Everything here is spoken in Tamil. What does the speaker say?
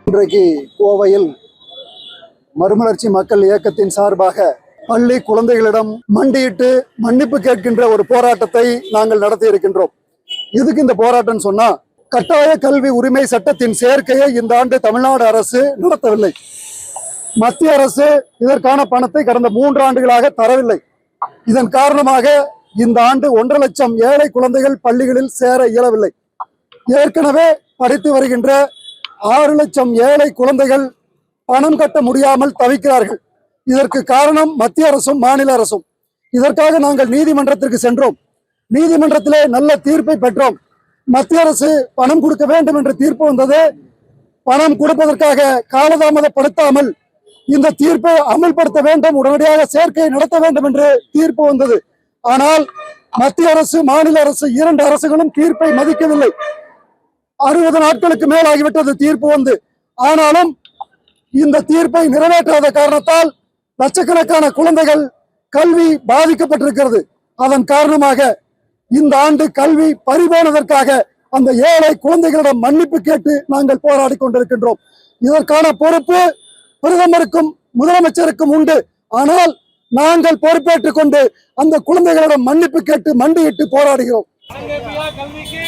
இன்றைக்கு கோவையில் மறுமலர்ச்சி மக்கள் இயக்கத்தின் சார்பாக பள்ளி குழந்தைகளிடம் மண்டியிட்டு மன்னிப்பு கேட்கின்ற ஒரு போராட்டத்தை நாங்கள் நடத்தி இருக்கின்றோம். இதுக்கு இந்த போராட்டம் சொன்னா, கட்டாய கல்வி உரிமை சட்டத்தின் சேர்க்கையை இந்த ஆண்டு தமிழ்நாடு அரசு நடத்தவில்லை. மத்திய அரசு இதற்கான பணத்தை கடந்த 3 ஆண்டுகளாக தரவில்லை. இதன் காரணமாக இந்த ஆண்டு 1.5 லட்சம் ஏழை குழந்தைகள் பள்ளிகளில் சேர இயலவில்லை. ஏற்கனவே படித்து வருகின்ற 6 லட்சம் ஏழை குழந்தைகள் பணம் கட்ட முடியாமல் தவிக்கிறார்கள். இதற்கு காரணம் மத்திய அரசும் மாநில அரசும். இதற்காக நாங்கள் நீதிமன்றத்திற்கு சென்றோம். நீதிமன்றத்திலே நல்ல தீர்ப்பை பெற்றோம். மத்திய அரசு பணம் கொடுக்க வேண்டும் என்ற தீர்ப்பு வந்தது. பணம் கொடுப்பதற்காக காலதாமதப்படுத்தாமல் இந்த தீர்ப்பை அமல்படுத்த வேண்டும், உடனடியாக சேர்க்கையை நடத்த வேண்டும் என்று தீர்ப்பு வந்தது. ஆனால் மத்திய அரசு மாநில அரசு 2 அரசுகளும் தீர்ப்பை மதிக்கவில்லை. 60 நாட்களுக்கு மேல் ஆகிவிட்டது தீர்ப்பு வந்து. ஆனாலும் இந்த தீர்ப்பை நிறைவேற்றாத காரணத்தால் லட்சக்கணக்கான குழந்தைகள் கல்வி பாதிக்கப்பட்டிருக்கிறது. அதன் காரணமாக இந்த ஆண்டு கல்வி பறிபோனதற்காக அந்த ஏழை குழந்தைகளிடம் மன்னிப்பு கேட்டு நாங்கள் போராடி கொண்டிருக்கின்றோம். இதற்கான பொறுப்பு பிரதமருக்கும் முதலமைச்சருக்கும் உண்டு. ஆனால் நாங்கள் பொறுப்பேற்றுக் கொண்டு அந்த குழந்தைகளிடம் மன்னிப்பு கேட்டு மண்டியிட்டு போராடுகிறோம். கல்விக்கு